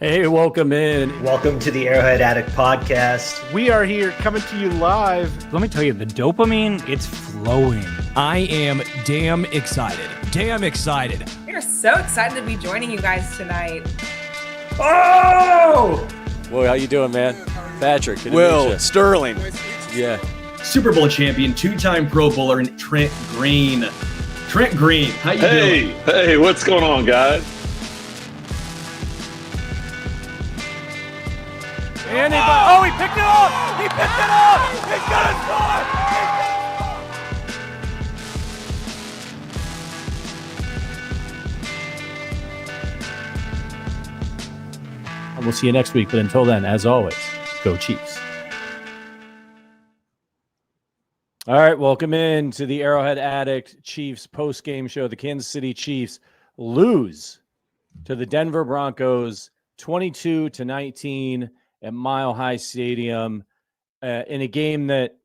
Hey, welcome in. Welcome to the Arrowhead Addict podcast. We are here coming to you live. Let me tell you, the dopamine, it's flowing. I am damn excited. We are so excited to be joining you guys tonight. Oh! Well, how you doing, man? Patrick. Will, Sterling. Yeah. Super Bowl champion, two-time Pro Bowler, and Trent Green. Trent Green, how you doing? Hey, what's going on, guys? He picked it up! He picked it up! He's gonna And we'll see you next week. But until then, as always, go Chiefs. All right, welcome in to the Arrowhead Addict Chiefs post-game show. The Kansas City Chiefs lose to the Denver Broncos 22-19 at Mile High Stadium in a game that,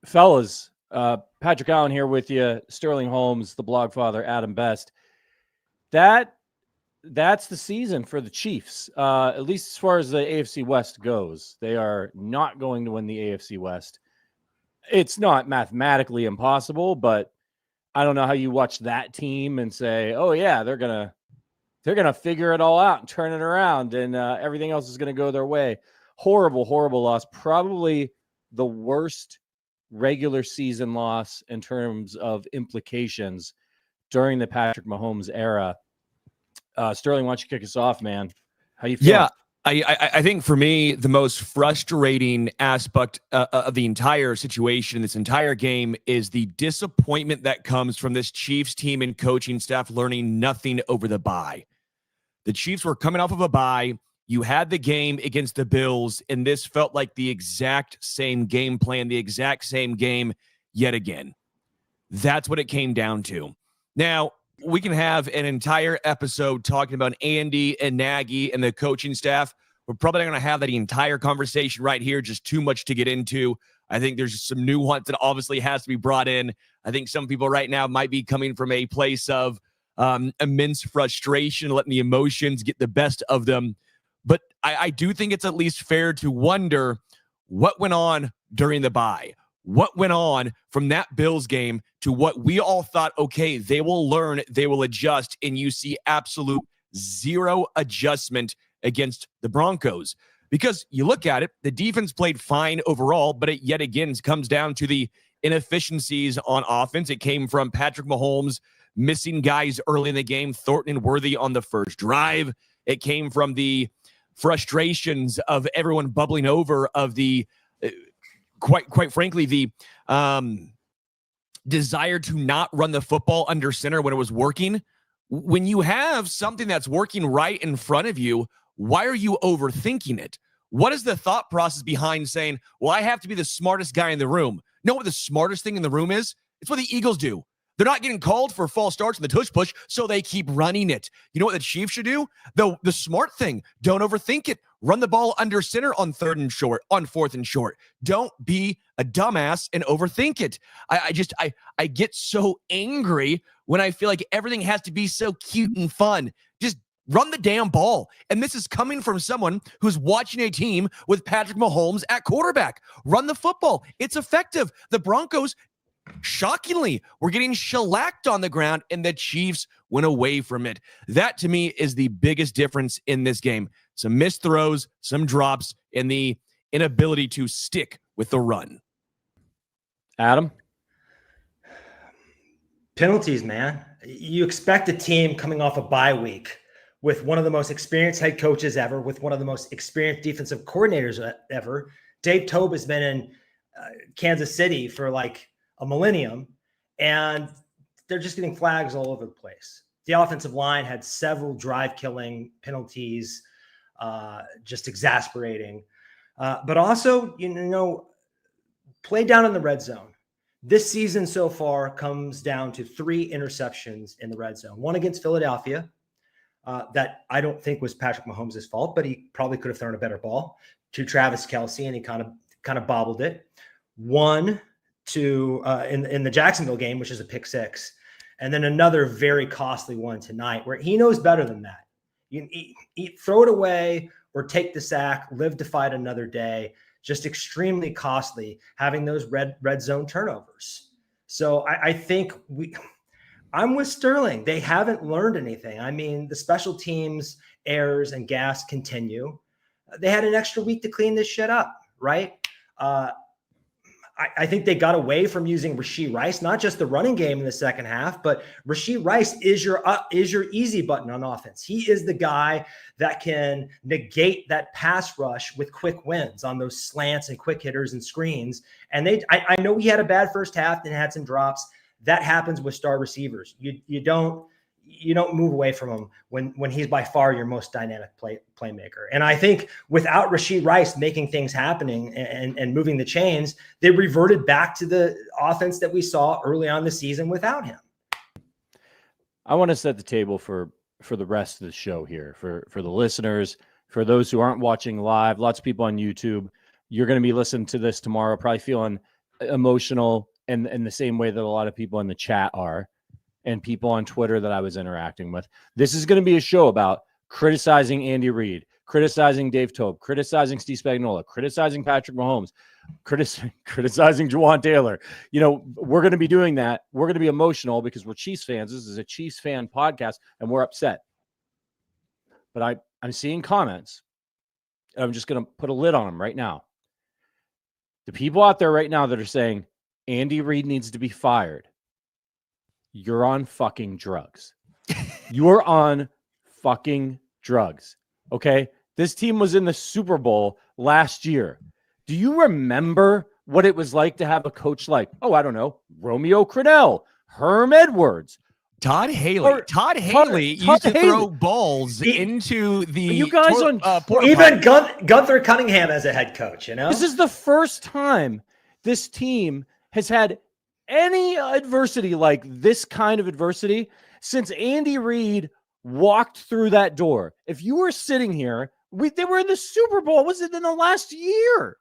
fellas, Patrick Allen here with you, Sterling Holmes, the blog father, Adam Best. That's the season for the Chiefs, at least as far as the AFC West goes. They are not going to win the AFC West. It's not mathematically impossible, but I don't know how you watch that team and say, oh, yeah, they're going to figure it all out and turn it around, and everything else is going to go their way. Horrible loss. Probably the worst regular season loss in terms of implications during the Patrick Mahomes era. Sterling, why don't you kick us off, man? How you feeling? Yeah, I think for me, the most frustrating aspect of the entire situation, this entire game, is the disappointment that comes from this Chiefs team and coaching staff learning nothing over the bye. The Chiefs were coming off of a bye. You had the game against the Bills, and this felt like the exact same game plan, the exact same game yet again. That's what it came down to. Now, we can have an entire episode talking about Andy and Nagy and the coaching staff. We're probably not going to have that entire conversation right here, just too much to get into. I think there's some nuance that obviously has to be brought in. I think some people right now might be coming from a place of immense frustration, letting the emotions get the best of them. But I do think it's at least fair to wonder what went on during the bye. What went on from that Bills game to what we all thought, okay, they will learn, they will adjust, and you see absolute zero adjustment against the Broncos. Because you look at it, the defense played fine overall, but it yet again comes down to the inefficiencies on offense. It came from Patrick Mahomes missing guys early in the game, Thornton and Worthy on the first drive. It came from the frustrations of everyone bubbling over, of the quite frankly, the desire to not run the football under center when it was working. When you have something that's working right in front of you, why are you overthinking it? What is the thought process behind saying, well, I have to be the smartest guy in the room? Know what the smartest thing in the room is? It's what the Eagles do. They're not getting called for false starts in the tush push, so they keep running it. You know what the Chiefs should do? The smart thing, don't overthink it. Run the ball under center on 3rd and short, on 4th and short. Don't be a dumbass and overthink it. I get so angry when I feel like everything has to be so cute and fun. Just run the damn ball. And this is coming from someone who's watching a team with Patrick Mahomes at quarterback. Run the football. It's effective. The Broncos, shockingly, we're getting shellacked on the ground, and the Chiefs went away from it. That, to me, is the biggest difference in this game. Some missed throws, some drops, and the inability to stick with the run. Adam? Penalties, man. You expect a team coming off a bye week with one of the most experienced head coaches ever, with one of the most experienced defensive coordinators ever. Dave Toub has been in Kansas City for like a millennium, and they're just getting flags all over the place. The offensive line had several drive-killing penalties, just exasperating. But also, play down in the red zone. This season so far comes down to 3 interceptions in the red zone. One against Philadelphia that I don't think was Patrick Mahomes' fault, but he probably could have thrown a better ball to Travis Kelce, and he kind of bobbled it. One to in the Jacksonville game, which is a pick 6, and then another very costly one tonight where he knows better than that. You can throw it away or take the sack, live to fight another day. Just extremely costly having those red zone turnovers. So I think I'm with Sterling. They haven't learned anything. I mean, the special teams errors and gas continue. They had an extra week to clean this shit up, right? I think they got away from using Rashee Rice, not just the running game in the second half, but Rashee Rice is your easy button on offense. He is the guy that can negate that pass rush with quick wins on those slants and quick hitters and screens. And I know he had a bad first half and had some drops. That happens with star receivers. You don't move away from him when he's by far your most dynamic playmaker. And I think without Rashee Rice making things happening and moving the chains, they reverted back to the offense that we saw early on the season without him. I want to set the table for the rest of the show here, for the listeners, for those who aren't watching live. Lots of people on YouTube. You're going to be listening to this tomorrow, probably feeling emotional in the same way that a lot of people in the chat are, and people on Twitter that I was interacting with. This is going to be a show about criticizing Andy Reid, criticizing Dave Toub, criticizing Steve Spagnuolo, criticizing Patrick Mahomes, criticizing Juwan Taylor. We're going to be doing that. We're going to be emotional because we're Chiefs fans. This is a Chiefs fan podcast, and we're upset. But I'm seeing comments, and I'm just going to put a lid on them right now. The people out there right now that are saying Andy Reid needs to be fired, you're on fucking drugs. You're on fucking drugs. Okay? This team was in the Super Bowl last year. Do you remember what it was like to have a coach like, I don't know, Romeo Crennel, Herm Edwards, Todd Haley? Todd Haley used to throw balls into the you guys even Gunther Cunningham as a head coach, This is the first time this team has had any adversity like this kind of adversity since Andy Reid walked through that door. If you were sitting here, they were in the Super Bowl. Was it in the last year?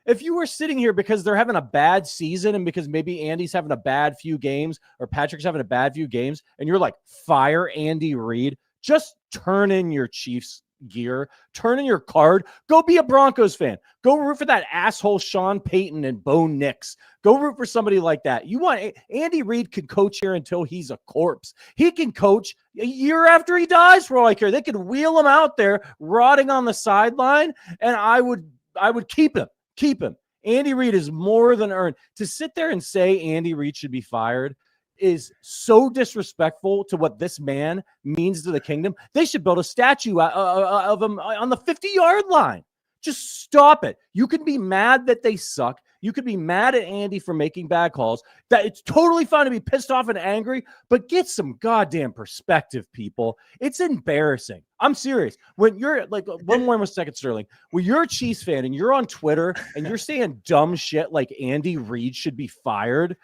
If you were sitting here because they're having a bad season and because maybe Andy's having a bad few games or Patrick's having a bad few games and you're like, fire Andy Reid, just turn in your Chiefs gear, turn in your card, go be a Broncos fan, go root for that asshole Sean Payton and Bo Nix, go root for somebody like that. You want Andy Reid can coach here until he's a corpse. He can coach a year after he dies for all I care. They could wheel him out there rotting on the sideline, and I would keep him. Andy Reid is more than earned. To sit there and say Andy Reid should be fired is so disrespectful to what this man means to the kingdom. They should build a statue of him on the 50-yard line. Just stop it. You can be mad that they suck. You could be mad at Andy for making bad calls. That it's totally fine to be pissed off and angry, but get some goddamn perspective, people. It's embarrassing. I'm serious. When you're like, one more second, Sterling. When you're a Chiefs fan and you're on Twitter and you're saying dumb shit like Andy Reid should be fired,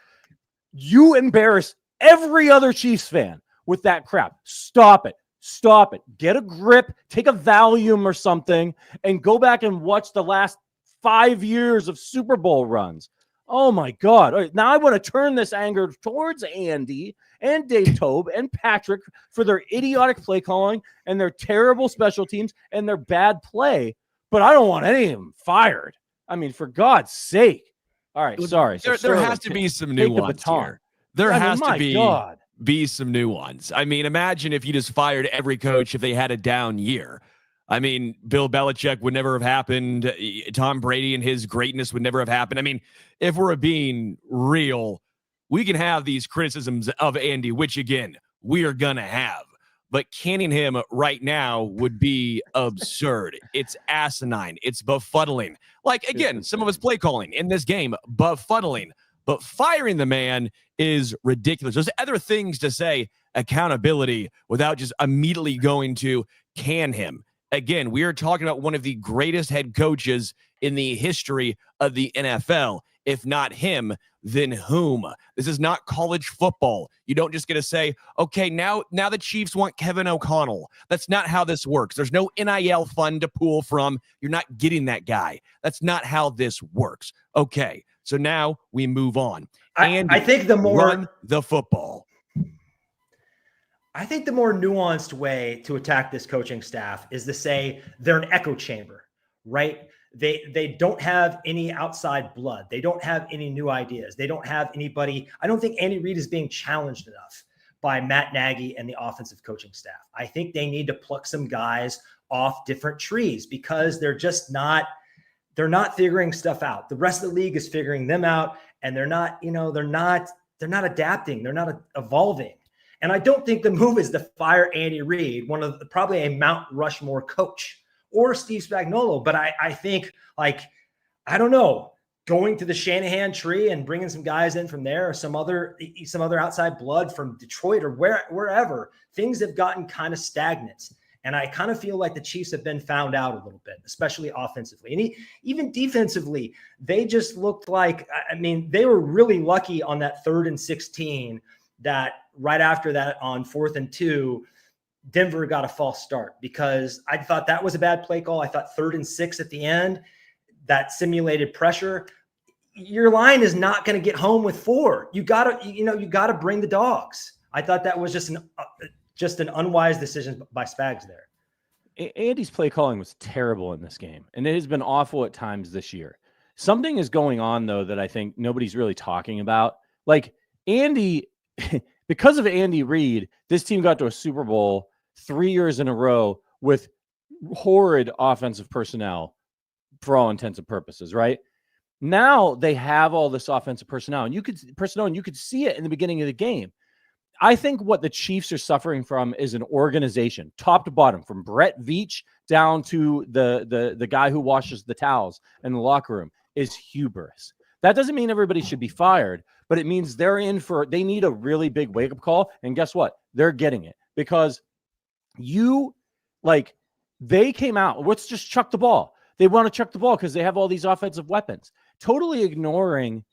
you embarrass every other Chiefs fan with that crap. Stop it. Stop it. Get a grip, take a Valium or something, and go back and watch the last 5 years of Super Bowl runs. Oh my God. All right, now I want to turn this anger towards Andy and Dave Toub and Patrick for their idiotic play calling and their terrible special teams and their bad play, but I don't want any of them fired. I mean, for God's sake. All right, sorry. There has to be some nuance here. There has to be some nuance. I mean, imagine if you just fired every coach if they had a down year. I mean, Bill Belichick would never have happened. Tom Brady and his greatness would never have happened. I mean, if we're being real, we can have these criticisms of Andy, which, again, we are going to have. But canning him right now would be absurd. It's asinine. It's befuddling. Like, again, some of his play calling in this game, befuddling. But firing the man is ridiculous. There's other things to say, accountability, without just immediately going to can him. Again, we are talking about one of the greatest head coaches in the history of the NFL. If not him, then whom? This is not college football. You don't just get to say, okay, now the Chiefs want Kevin O'Connell. That's not how this works. There's no NIL fund to pull from. You're not getting that guy. That's not how this works. Okay, so now we move on. And I think the more run the football. I think the more nuanced way to attack this coaching staff is to say they're an echo chamber, right? They don't have any outside blood. They don't have any new ideas. They don't have anybody. I don't think Andy Reid is being challenged enough by Matt Nagy and the offensive coaching staff. I think they need to pluck some guys off different trees because they're not figuring stuff out. The rest of the league is figuring them out, and they're not adapting. They're not evolving. And I don't think the move is to fire Andy Reid, probably a Mount Rushmore coach, or Steve Spagnuolo. But I think, I don't know, going to the Shanahan tree and bringing some guys in from there, or some other outside blood from Detroit or wherever, things have gotten kind of stagnant. And I kind of feel like the Chiefs have been found out a little bit, especially offensively. And even defensively, they just looked like, they were really lucky on that 3rd and 16 that right after that on 4th and 2, Denver got a false start, because I thought that was a bad play call. I thought 3rd and 6 at the end, that simulated pressure. Your line is not going to get home with 4. You got to bring the dogs. I thought that was just an unwise decision by Spags there. Andy's play calling was terrible in this game, and it has been awful at times this year. Something is going on, though, that I think nobody's really talking about. Like, Andy, because of Andy Reid, this team got to a Super Bowl 3 years in a row with horrid offensive personnel for all intents and purposes, right? Now they have all this offensive personnel, and you could see it in the beginning of the game. I think what the Chiefs are suffering from is an organization, top to bottom, from Brett Veach down to the guy who washes the towels in the locker room, is hubris. That doesn't mean everybody should be fired, but it means they need a really big wake-up call. And guess what? They're getting it, because they came out, let's just chuck the ball. They want to chuck the ball because they have all these offensive weapons, totally ignoring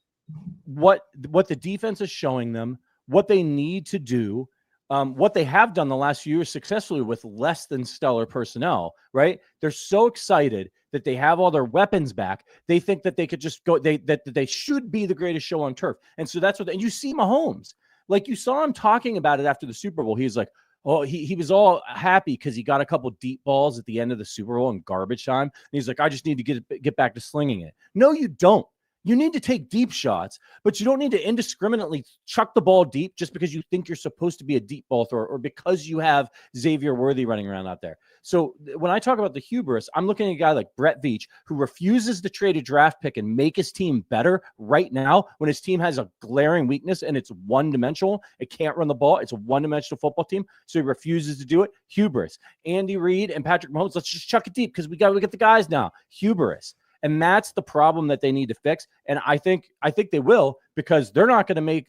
what the defense is showing them, what they need to do, what they have done the last few years successfully with less than stellar personnel, right? They're so excited that they have all their weapons back. They think that they could just go, that they should be the greatest show on turf. And so that's and you see Mahomes, like you saw him talking about it after the Super Bowl. He's like, oh, he was all happy because he got a couple deep balls at the end of the Super Bowl in garbage time. And he's like, I just need to get back to slinging it. No, you don't. You need to take deep shots, but you don't need to indiscriminately chuck the ball deep just because you think you're supposed to be a deep ball thrower, or because you have Xavier Worthy running around out there. So when I talk about the hubris, I'm looking at a guy like Brett Veach, who refuses to trade a draft pick and make his team better right now when his team has a glaring weakness and it's one-dimensional. It can't run the ball. It's a one-dimensional football team, so he refuses to do it. Hubris. Andy Reid and Patrick Mahomes, let's just chuck it deep because we get the guys now. Hubris. And that's the problem that they need to fix. And I think they will, because they're not going to win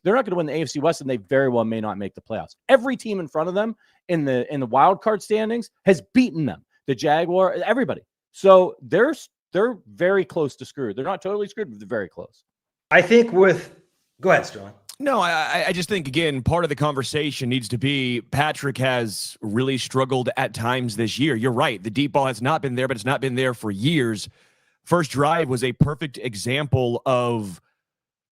the AFC West, and they very well may not make the playoffs. Every team in front of them in the wild card standings has beaten them. The Jaguar, everybody. So they're very close to screwed. They're not totally screwed, but they're very close. I think go ahead, Sterling. No, I just think, again, part of the conversation needs to be Patrick has really struggled at times this year. You're right. The deep ball has not been there, but it's not been there for years. First drive was a perfect example of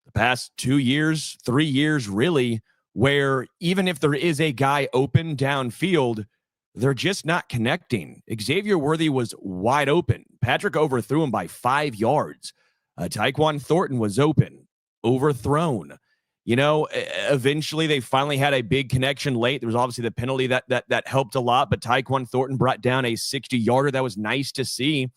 the past 2 years, 3 years, really, where even if there is a guy open downfield, they're just not connecting. Xavier Worthy was wide open. Patrick overthrew him by 5 yards. Tyquan Thornton was open, overthrown. Eventually they finally had a big connection late. There was obviously the penalty that helped a lot, but Tyquan Thornton brought down a 60-yarder. That was nice to see.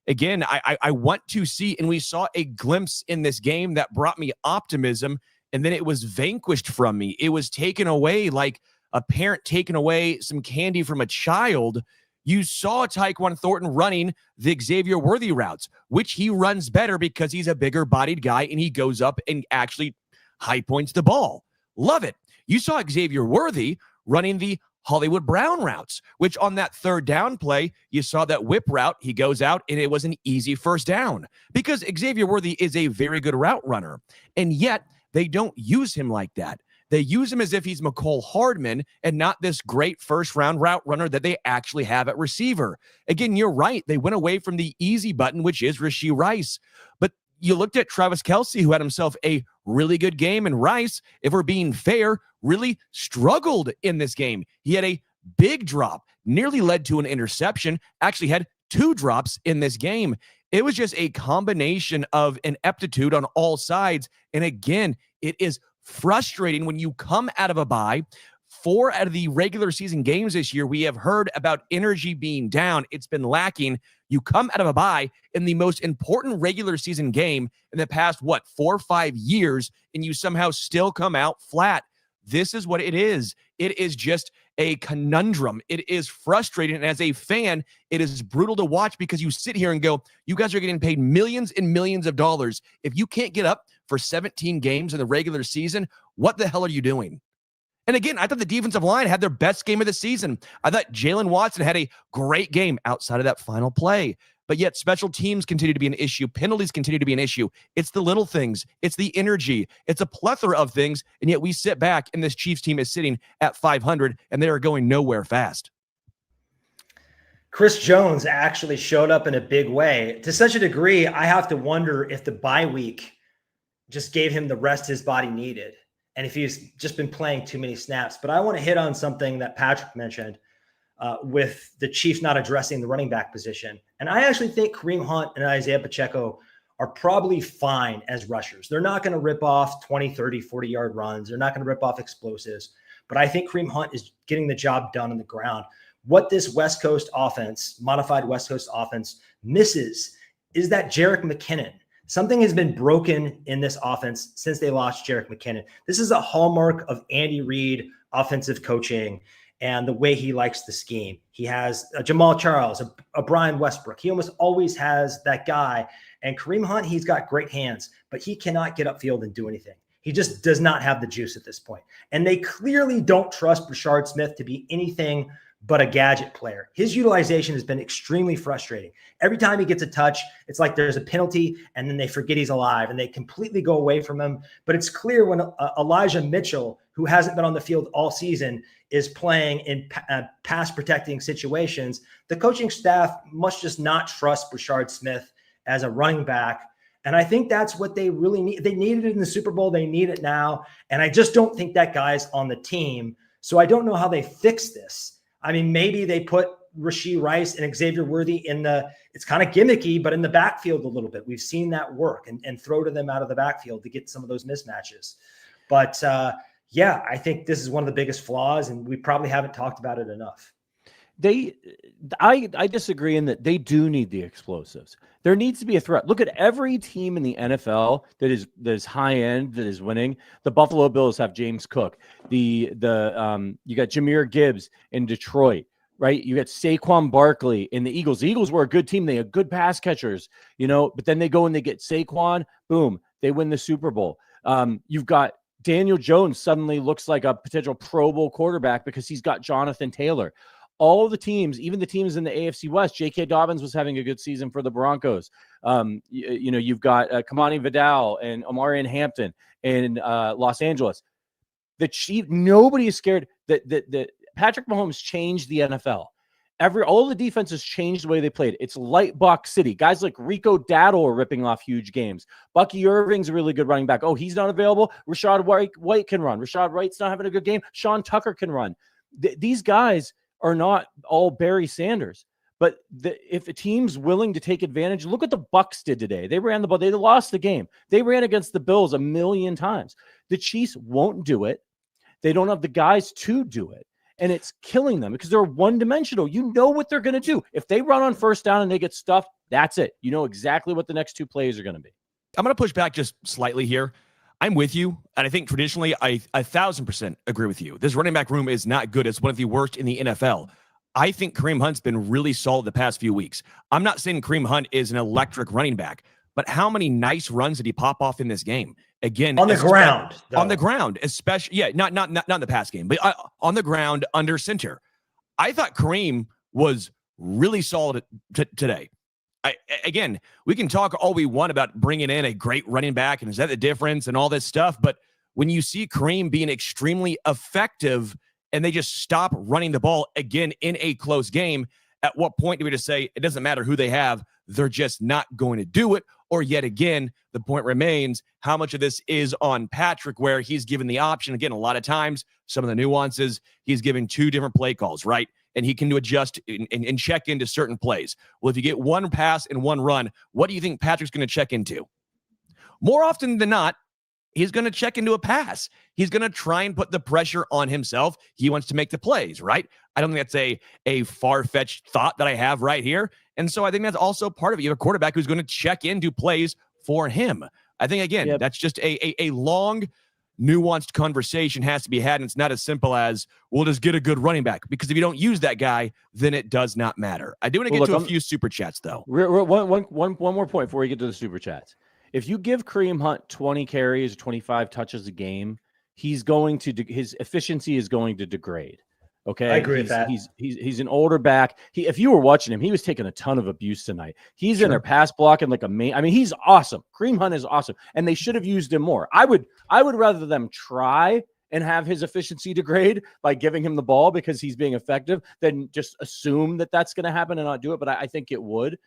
Again, I want to see, and we saw a glimpse in this game that brought me optimism, and then it was vanquished from me. It was taken away like a parent taking away some candy from a child. You saw Tyquan Thornton running the Xavier Worthy routes, which he runs better because he's a bigger-bodied guy, and he goes up and actually high points the ball. Love it. You saw Xavier Worthy running the Hollywood Brown routes, which on that third down play, you saw that whip route. He goes out and it was an easy first down because Xavier Worthy is a very good route runner. And yet they don't use him like that. They use him as if he's McCole Hardman and not this great first round route runner that they actually have at receiver. Again, you're right. They went away from the easy button, which is Rashee Rice. But you looked at Travis Kelce, who had himself a really good game. And Rice, if we're being fair, really struggled in this game. He had a big drop, nearly led to an interception, actually had 2 drops in this game. It was just a combination of ineptitude on all sides. And again, it is frustrating when you come out of a bye. 4 out of the regular season games this year, we have heard about energy being down. It's been lacking. You come out of a bye in the most important regular season game in the past, 4 or 5 years, and you somehow still come out flat. This is what it is. It is just a conundrum. It is frustrating. And as a fan, it is brutal to watch because you sit here and go, you guys are getting paid millions and millions of dollars. If you can't get up for 17 games in the regular season, what the hell are you doing? And again, I thought the defensive line had their best game of the season. I thought Jalen Watson had a great game outside of that final play. But yet special teams continue to be an issue. Penalties continue to be an issue. It's the little things. It's the energy. It's a plethora of things. And yet we sit back and this Chiefs team is sitting at 500 and they are going nowhere fast. Chris Jones actually showed up in a big way. To such a degree, I have to wonder if the bye week just gave him the rest his body needed, and if he's just been playing too many snaps. But I want to hit on something that Patrick mentioned with the Chiefs not addressing the running back position. And I actually think Kareem Hunt and Isaiah Pacheco are probably fine as rushers. They're not going to rip off 20, 30, 40-yard runs. They're not going to rip off explosives. But I think Kareem Hunt is getting the job done on the ground. What this West Coast offense, modified West Coast offense, misses is that Jerick McKinnon. Something has been broken in this offense since they lost Jerick McKinnon. This is a hallmark of Andy Reid offensive coaching and the way he likes the scheme. He has a Jamal Charles, a Brian Westbrook. He almost always has that guy. And Kareem Hunt, he's got great hands, but he cannot get upfield and do anything. He just does not have the juice at this point. And they clearly don't trust Rashard Smith to be anything but a gadget player. His utilization has been extremely frustrating. Every time he gets a touch, it's like there's a penalty and then they forget he's alive and they completely go away from him. But it's clear when Elijah Mitchell, who hasn't been on the field all season, is playing in pass protecting situations, the coaching staff must just not trust Rashard Smith as a running back. And I think that's what they really need. They needed it in the Super Bowl. They need it now. And I just don't think that guy's on the team. So I don't know how they fix this. I mean, maybe they put Rashee Rice and Xavier Worthy in it's kind of gimmicky, but in the backfield a little bit. We've seen that work and throw to them out of the backfield to get some of those mismatches. But yeah, I think this is one of the biggest flaws, and we probably haven't talked about it enough. I disagree in that they do need the explosives. There needs to be a threat. Look at every team in the NFL that is high end, that is winning. The Buffalo Bills have James Cook. You got Jahmyr Gibbs in Detroit, right? You got Saquon Barkley in the Eagles. The Eagles were a good team. They had good pass catchers, but then they go and they get Saquon, boom, they win the Super Bowl. You've got Daniel Jones suddenly looks like a potential Pro Bowl quarterback because he's got Jonathan Taylor. All the teams, even the teams in the AFC West, J.K. Dobbins was having a good season for the Broncos. You've got Kamani Vidal and Omarion Hampton in Los Angeles. The Chiefs, nobody is scared that Patrick Mahomes changed the NFL. All the defenses changed the way they played. It's light box city. Guys like Rico Dowdle are ripping off huge games. Bucky Irving's a really good running back. Oh, he's not available. Rashad White can run. Rashad Wright's not having a good game. Sean Tucker can run. These guys are not all Barry Sanders. But if a team's willing to take advantage, look what the Bucs did today. They ran the ball. They lost the game. They ran against the Bills 1,000,000 times. The Chiefs won't do it. They don't have the guys to do it. And it's killing them because they're one-dimensional. You know what they're going to do. If they run on first down and they get stuffed, that's it. You know exactly what the next 2 plays are going to be. I'm going to push back just slightly here. I'm with you, and I think traditionally I 1,000% agree with you. This running back room is not good. It's one of the worst in the NFL. I think Kareem Hunt's been really solid the past few weeks. I'm not saying Kareem Hunt is an electric running back, but how many nice runs did he pop off in this game? Again, on the ground, on the ground, especially, not in the pass game, but on the ground under center. I thought Kareem was really solid today. Again, we can talk all we want about bringing in a great running back and is that the difference and all this stuff. But when you see Kareem being extremely effective and they just stop running the ball again in a close game, at what point do we just say it doesn't matter who they have? they're just not going to do it. Or yet again, the point remains, how much of this is on Patrick, where he's given the option? Again, a lot of times, some of the nuances, he's given 2 different play calls, right? And he can adjust and check into certain plays. Well, if you get 1 pass and 1 run, what do you think Patrick's going to check into? More often than not, he's going to check into a pass. He's going to try and put the pressure on himself. He wants to make the plays, right? I don't think that's a far-fetched thought that I have right here. And so I think that's also part of it. You have a quarterback who's going to check into plays for him. I think, again, that's just a long, nuanced conversation has to be had. And it's not as simple as, we'll just get a good running back. Because if you don't use that guy, then it does not matter. I do want to get to a few super chats, though. One more point before we get to the super chats. If you give Kareem Hunt 20 carries, 25 touches a game, his efficiency is going to degrade. Okay, I agree with that. He's an older back. If you were watching him, he was taking a ton of abuse tonight. He's in there pass blocking like a main. I mean, he's awesome. Kareem Hunt is awesome, and they should have used him more. I would rather them try and have his efficiency degrade by giving him the ball because he's being effective than just assume that that's going to happen and not do it. But I think it would.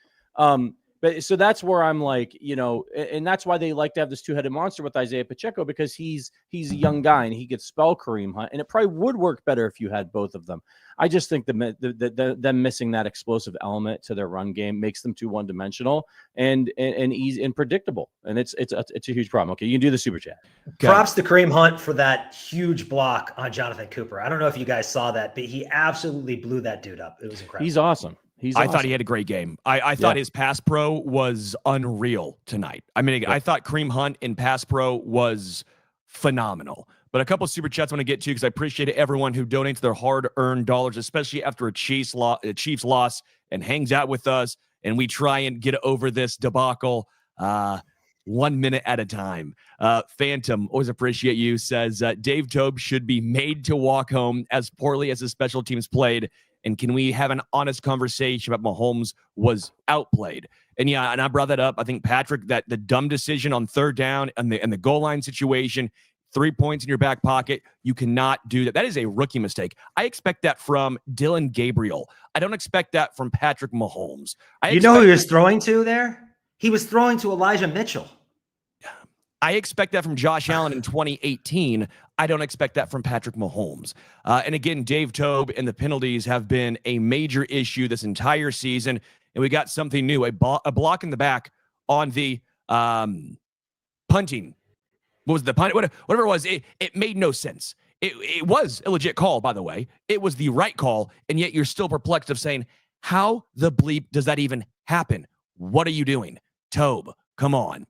But so that's where I'm like, and that's why they like to have this 2-headed monster with Isaiah Pacheco, because he's a young guy and he could spell Kareem Hunt, and it probably would work better if you had both of them. I just think them missing that explosive element to their run game makes them too one-dimensional and easy and predictable, and it's a huge problem. Okay, you can do the super chat. Okay. Props to Kareem Hunt for that huge block on Jonathan Cooper. I don't know if you guys saw that, but he absolutely blew that dude up. It was incredible. He's awesome. I thought he had a great game. I thought his pass pro was unreal tonight. I mean, I thought Kareem Hunt in pass pro was phenomenal. But a couple of super chats I want to get to, because I appreciate everyone who donates their hard-earned dollars, especially after a Chiefs loss, and hangs out with us, and we try and get over this debacle 1 minute at a time. Phantom, always appreciate you, says Dave Toub should be made to walk home as poorly as his special teams played. And can we have an honest conversation about Mahomes was outplayed? And yeah, and I brought that up. I think, Patrick, that the dumb decision on 3rd down and the goal line situation, 3 points in your back pocket, you cannot do that. That is a rookie mistake. I expect that from Dylan Gabriel. I don't expect that from Patrick Mahomes. You know who he was throwing to there? He was throwing to Elijah Mitchell. I expect that from Josh Allen in 2018. I don't expect that from Patrick Mahomes. And again, Dave Toub and the penalties have been a major issue this entire season. And we got something new, a block in the back on the punting. What was the punt? Whatever it was, it made no sense. It was a legit call, by the way. It was the right call, and yet you're still perplexed of saying, how the bleep does that even happen? What are you doing? Toub, come on.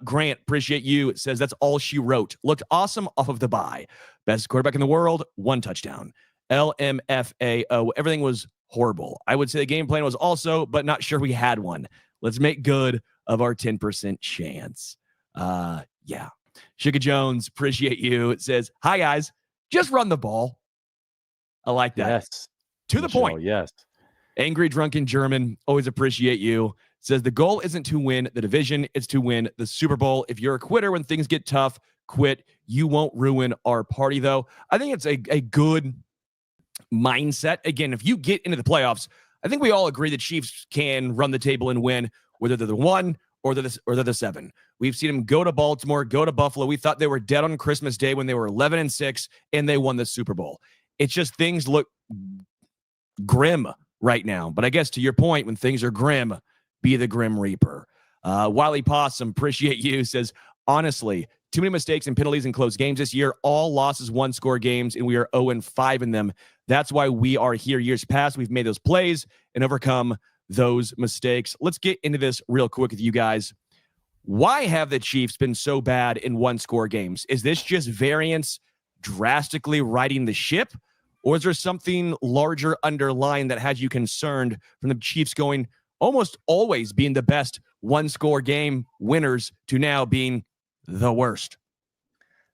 Grant, appreciate you. It says that's all she wrote. Looked awesome off of the bye. Best quarterback in the world, 1 touchdown. LMFAO. Everything was horrible. I would say the game plan was also, but not sure we had one. Let's make good of our 10% chance. Yeah. Sugar Jones, appreciate you. It says, hi guys, just run the ball. I like that. Yes. To the point. Yes. Angry Drunken German, always appreciate you. Says the goal isn't to win the division, it's to win the Super Bowl. If you're a quitter when things get tough, quit. You won't ruin our party, though. I think it's a good mindset. Again, if you get into the playoffs, I think we all agree the Chiefs can run the table and win, whether they're the 1 or they're the 7. We've seen them go to Baltimore, go to Buffalo. We thought they were dead on Christmas Day when they were 11-6, and they won the Super Bowl. It's just things look grim right now. But I guess to your point, when things are grim, be the Grim Reaper. Wiley Possum, appreciate you, says, honestly, too many mistakes and penalties in close games this year. All losses, 1-score games, and we are 0-5 in them. That's why we are here. Years past, we've made those plays and overcome those mistakes. Let's get into this real quick with you guys. Why have the Chiefs been so bad in 1-score games? Is this just variance drastically righting the ship? Or is there something larger underlying that has you concerned from the Chiefs going almost always being the best 1-score game winners to now being the worst?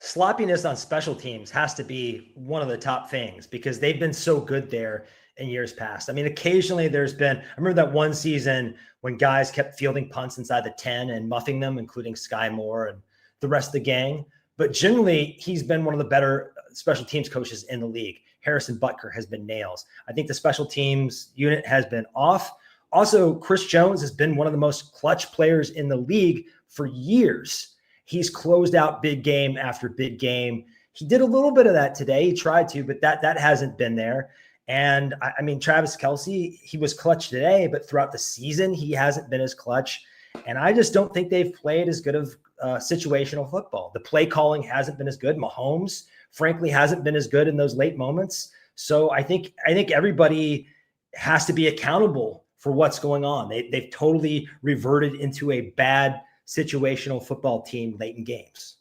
Sloppiness on special teams has to be one of the top things because they've been so good there in years past. I mean, occasionally there's been, I remember that one season when guys kept fielding punts inside the 10 and muffing them, including Sky Moore and the rest of the gang. But generally, he's been one of the better special teams coaches in the league. Harrison Butker has been nails. I think the special teams unit has been off Also, Chris Jones has been one of the most clutch players in the league for years. He's closed out big game after big game. He did a little bit of that today. He tried to, but that hasn't been there. And I mean, Travis Kelce, he was clutch today, but throughout the season, he hasn't been as clutch. And I just don't think they've played as good of situational football. The play calling hasn't been as good. Mahomes, frankly, hasn't been as good in those late moments. So I think everybody has to be accountable for what's going on. They've totally reverted into a bad situational football team late in games.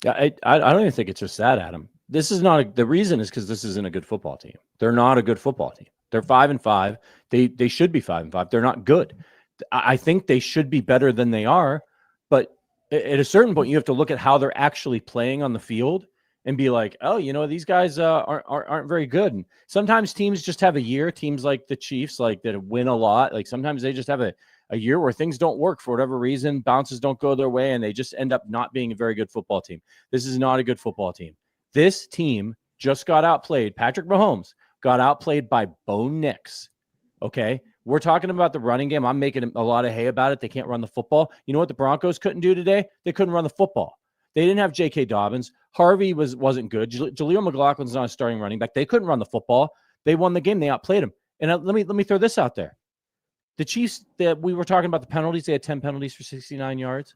I don't even think it's just that, Adam. This is not the reason is because this isn't a good football team. They're not a good football team. They're 5-5. They should be 5-5. They're not good. I think they should be better than they are, but at a certain point, you have to look at how they're actually playing on the field and be like, oh, these guys aren't very good. And sometimes teams just have a year. Teams like the Chiefs, like that win a lot. Like sometimes they just have a year where things don't work for whatever reason, bounces don't go their way, and they just end up not being a very good football team. This is not a good football team. This team just got outplayed. Patrick Mahomes got outplayed by Bo Nix. Okay. We're talking about the running game. I'm making a lot of hay about it. They can't run the football. You know what the Broncos couldn't do today? They couldn't run the football. They didn't have J.K. Dobbins. Harvey wasn't good. Jaleel McLaughlin's not a starting running back. They couldn't run the football. They won the game. They outplayed him. And let me throw this out there. The Chiefs, that we were talking about the penalties, they had 10 penalties for 69 yards.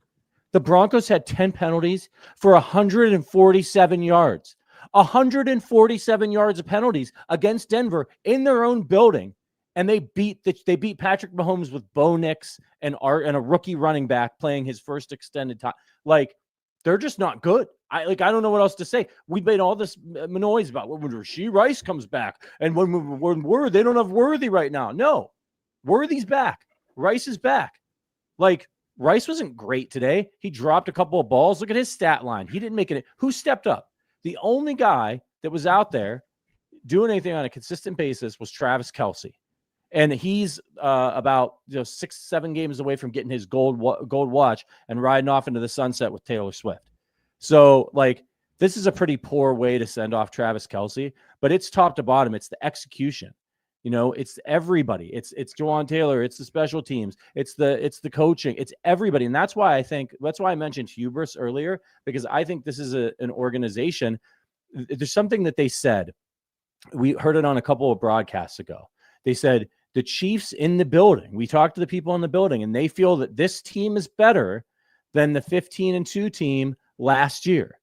The Broncos had 10 penalties for 147 yards. 147 yards of penalties against Denver in their own building. And they beat Patrick Mahomes with Bo Nix and a rookie running back playing his first extended time. Like, they're just not good. I don't know what else to say. We made all this noise about when Rashee Rice comes back, and when they don't have Worthy right now. No, Worthy's back. Rice is back. Like, Rice wasn't great today. He dropped a couple of balls. Look at his stat line. He didn't make it. Who stepped up? The only guy that was out there doing anything on a consistent basis was Travis Kelce. And he's about 6-7 games away from getting his gold watch and riding off into the sunset with Taylor Swift. So, like, this is a pretty poor way to send off Travis Kelce, but it's top to bottom. It's the execution. It's everybody. It's Jawan Taylor. It's the special teams. It's the coaching. It's everybody. And that's why I mentioned Hubris earlier, because I think this is an organization. There's something that they said. We heard it on a couple of broadcasts ago. They said, the Chiefs in the building, we talked to the people in the building, and they feel that this team is better than the 15-2 team last year.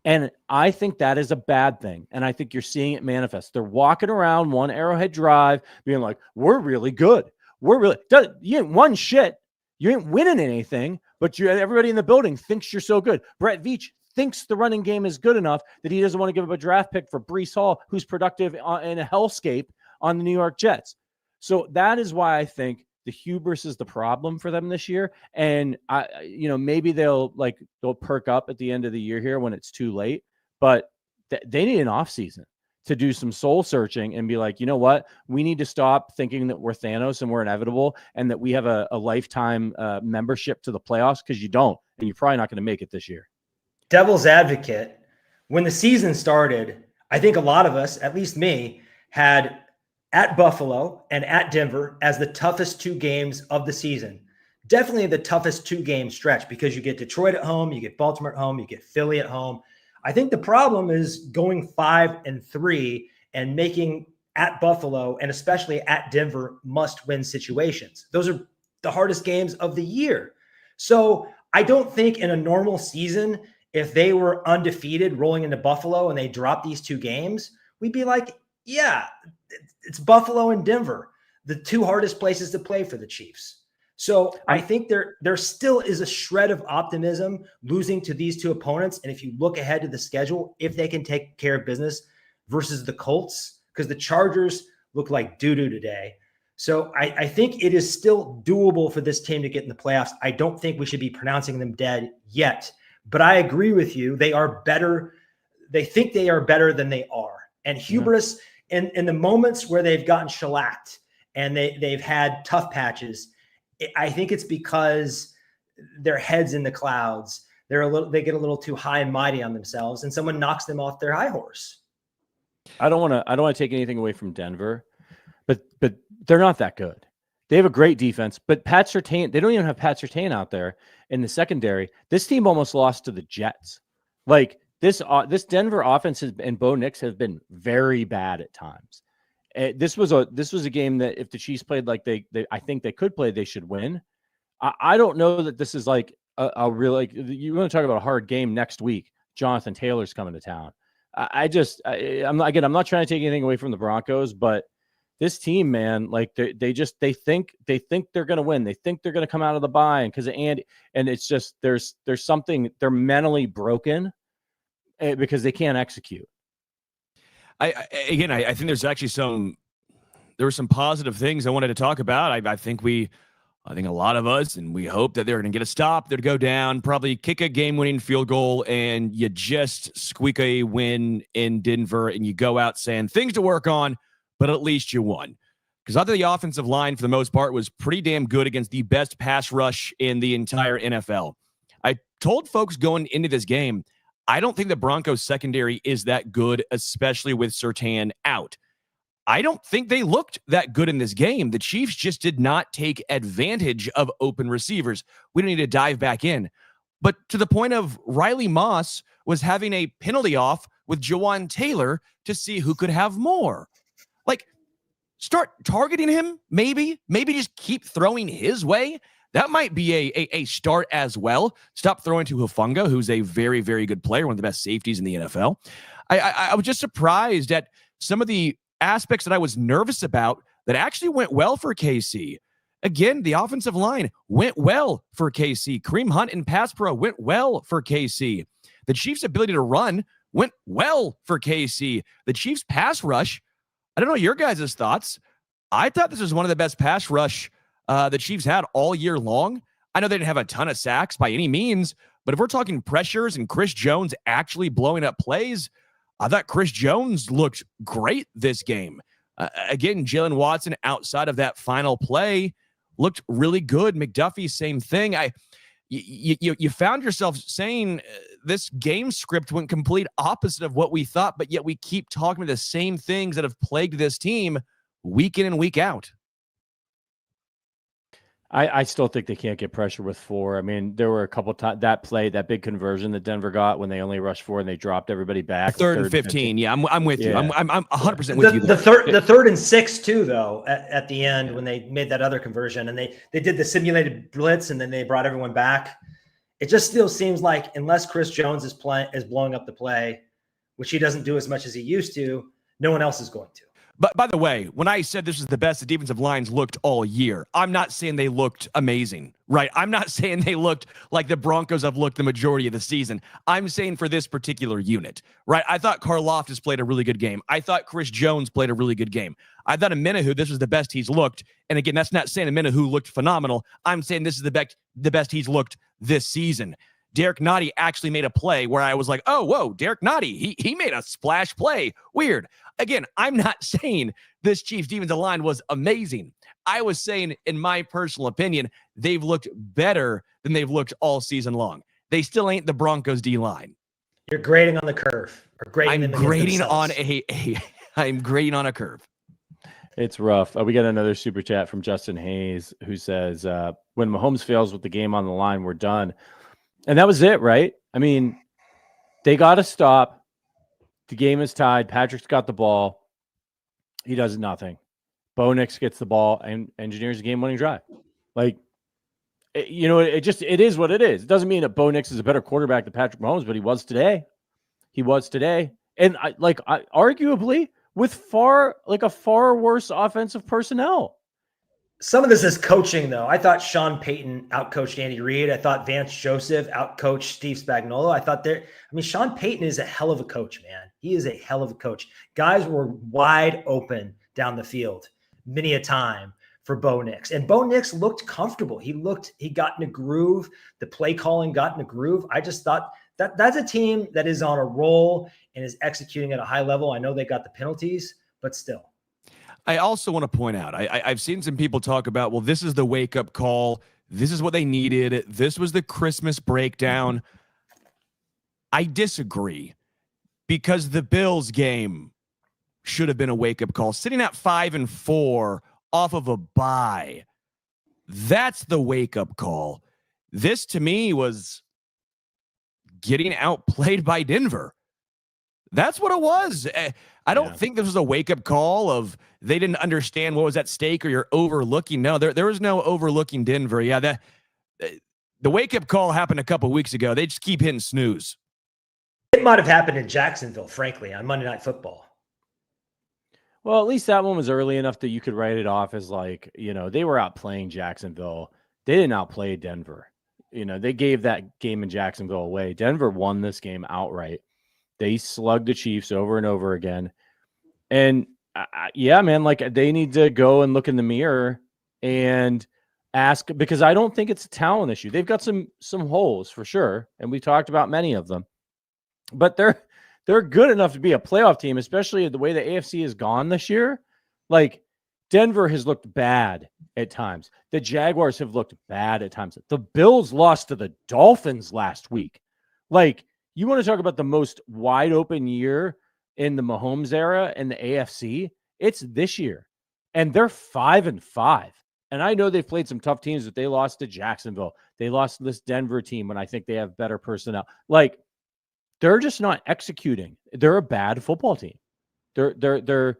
And I think that is a bad thing. And I think you're seeing it manifest. They're walking around one Arrowhead Drive being like, we're really good. You ain't won shit. You ain't winning anything, but everybody in the building thinks you're so good. Brett Veach thinks the running game is good enough that he doesn't want to give up a draft pick for Breece Hall, who's productive in a hellscape on the New York Jets. So that is why I think the hubris is the problem for them this year. And maybe they'll perk up at the end of the year here when it's too late, but they need an offseason to do some soul searching and be like, you know what? We need to stop thinking that we're Thanos and we're inevitable and that we have a lifetime membership to the playoffs, because you don't, and you're probably not going to make it this year. Devil's advocate, when the season started, I think a lot of us, at least me, had at Buffalo and at Denver as the toughest 2 games of the season. Definitely the toughest 2-game stretch, because you get Detroit at home, you get Baltimore at home, you get Philly at home. I think the problem is going 5-3 and making at Buffalo and especially at Denver must-win situations. Those are the hardest games of the year. So I don't think in a normal season, if they were undefeated rolling into Buffalo and they dropped these 2 games, we'd be like, yeah, it's Buffalo and Denver, the 2 hardest places to play for the Chiefs. So I think there still is a shred of optimism losing to these 2 opponents. And if you look ahead to the schedule, if they can take care of business versus the Colts, because the Chargers look like doo-doo today. So I think it is still doable for this team to get in the playoffs. I don't think we should be pronouncing them dead yet, but I agree with you. They are better. They think they are better than they are. And hubris, in the moments where they've gotten shellacked and they've had tough patches, I think it's because their head's in the clouds. They get a little too high and mighty on themselves, and someone knocks them off their high horse. I don't want to take anything away from Denver, but they're not that good. They have a great defense, but Pat Surtain, they don't even have Pat Surtain out there in the secondary. This team almost lost to the Jets. Like this Denver offense and Bo Nix have been very bad at times. This was a game that if the Chiefs played like they I think they could play, they should win. I don't know that this is like a real, like, you want to talk about a hard game next week. Jonathan Taylor's coming to town. I'm not trying to take anything away from the Broncos, but this team, man, like they think they're going to win. They think they're going to come out of the bye, and because of Andy, and it's just there's something, they're mentally broken because they can't execute. I think there's actually there were some positive things I wanted to talk about. I think a lot of us, and we hope that they're going to get a stop, they're to go down, probably kick a game-winning field goal, and you just squeak a win in Denver, and you go out saying things to work on, but at least you won. Because I thought the offensive line, for the most part, was pretty damn good against the best pass rush in the entire NFL. I told folks going into this game, I don't think the Broncos secondary is that good, especially with Surtain out. I don't think they looked that good in this game. The Chiefs just did not take advantage of open receivers. We don't need to dive back in. But to the point of Riley Moss was having a penalty off with Jawan Taylor to see who could have more. Like, start targeting him, maybe just keep throwing his way. That might be a start as well. Stop throwing to Hufanga, who's a very, very good player, one of the best safeties in the NFL. I was just surprised at some of the aspects that I was nervous about that actually went well for KC. Again, the offensive line went well for KC. Kareem Hunt and pass pro went well for KC. The Chiefs' ability to run went well for KC. The Chiefs' pass rush, I don't know your guys' thoughts. I thought this was one of the best pass rush the Chiefs had all year long. I know they didn't have a ton of sacks by any means, but if we're talking pressures and Chris Jones actually blowing up plays, I thought Chris Jones looked great this game. Again, Jalen Watson, outside of that final play, looked really good. McDuffie, same thing. You found yourself saying this game script went complete opposite of what we thought, but yet we keep talking about the same things that have plagued this team week in and week out. I still think they can't get pressure with 4. I mean, there were a couple times that big conversion that Denver got when they only rushed 4 and they dropped everybody back. Third and 15. Yeah, I'm with you. I'm 100% with you. The third and 6 too, though, at the end when they made that other conversion and they did the simulated blitz and then they brought everyone back. It just still seems like unless Chris Jones is blowing up the play, which he doesn't do as much as he used to, no one else is going to. But by the way, when I said this was the best the defensive lines looked all year, I'm not saying they looked amazing, right? I'm not saying they looked like the Broncos have looked the majority of the season. I'm saying for this particular unit, right? I thought Karlaftis played a really good game. I thought Chris Jones played a really good game. I thought Amenahu, this was the best he's looked. And again, that's not saying Amenahu looked phenomenal. I'm saying this is the best he's looked this season. Derek Nottie actually made a play where I was like, oh, whoa, Derek Nottie, he made a splash play. Weird. Again, I'm not saying this Chiefs defensive line was amazing. I was saying, in my personal opinion, they've looked better than they've looked all season long. They still ain't the Broncos D-line. You're grading on the curve. I'm grading on I'm grading on a curve. It's rough. We got another super chat from Justin Hayes who says, when Mahomes fails with the game on the line, we're done. And that was it, right? I mean, they got to stop. The game is tied. Patrick's got the ball. He does nothing. Bo Nix gets the ball and engineers a game-winning drive. Like, it is what it is. It doesn't mean that Bo Nix is a better quarterback than Patrick Mahomes, but he was today. And arguably with a far worse offensive personnel. Some of this is coaching, though. I thought Sean Payton outcoached Andy Reid. I thought Vance Joseph outcoached Steve Spagnuolo. Sean Payton is a hell of a coach, man. He is a hell of a coach. Guys were wide open down the field many a time for Bo Nix. And Bo Nix looked comfortable. He got in a groove. The play calling got in a groove. I just thought that's a team that is on a roll and is executing at a high level. I know they got the penalties, but still. I also want to point out, I've seen some people talk about, well, this is the wake-up call. This is what they needed. This was the Christmas breakdown. I disagree because the Bills game should have been a wake-up call. Sitting at 5-4 off of a bye That's the wake-up call. This, to me, was getting outplayed by Denver. That's what it was. I don't think this was a wake-up call of they didn't understand what was at stake or you're overlooking. No, there was no overlooking Denver. Yeah, the wake-up call happened a couple weeks ago. They just keep hitting snooze. It might have happened in Jacksonville, frankly, on Monday Night Football. Well, at least that one was early enough that you could write it off as like, they were outplaying Jacksonville. They didn't outplay Denver. They gave that game in Jacksonville away. Denver won this game outright. They slugged the Chiefs over and over again. And yeah, man, like they need to go and look in the mirror and ask, because I don't think it's a talent issue. They've got some holes for sure. And we talked about many of them, but they're good enough to be a playoff team, especially the way the AFC has gone this year. Like Denver has looked bad at times. The Jaguars have looked bad at times. The Bills lost to the Dolphins last week. Like, you want to talk about the most wide open year in the Mahomes era in the AFC? It's this year. And they're 5-5. And I know they've played some tough teams, but they lost to Jacksonville. They lost to this Denver team when I think they have better personnel. Like, they're just not executing. They're a bad football team. They're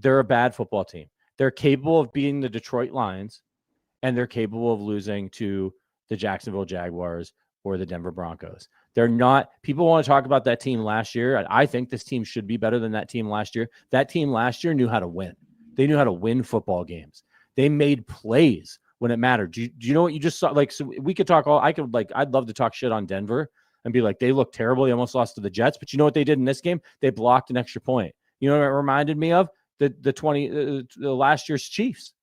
a bad football team. They're capable of beating the Detroit Lions, and they're capable of losing to the Jacksonville Jaguars or the Denver Broncos. They're not. People want to talk about that team last year. I think this team should be better than that team last year. That team last year knew how to win. They knew how to win football games. They made plays when it mattered. Do you know what you just saw? Like, so we could talk I'd love to talk shit on Denver and be like, they look terrible. They almost lost to the Jets. But you know what they did in this game? They blocked an extra point. You know what it reminded me of? The last year's Chiefs,